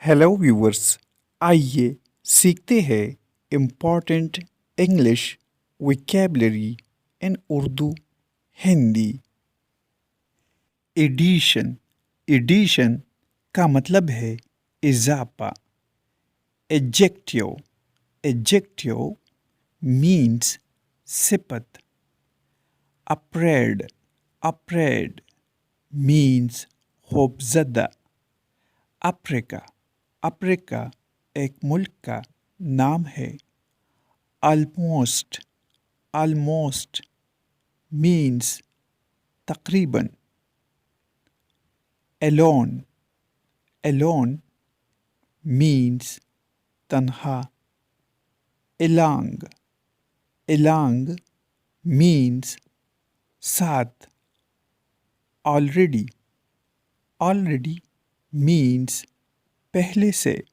Hello viewers, आइए सीखते हैं important English vocabulary in Urdu Hindi. Addition. Addition का मतलब है इजाफा। एडजेक्टिव। एडजेक्टिव मीन्स सिफत। अप्रेड। अप्रेड मीन्स खौफजदा। अफ्रीका। अफ्रीका एक मुल्क का नाम है। ऑलमोस्ट। ऑलमोस्ट मीन्स तकरीबन। एलोन। एलोन मीन्स तन्हा। एलांग। एलांग मीन्स साथ। ऑलरेडी। ऑलरेडी मीन्स पहले से।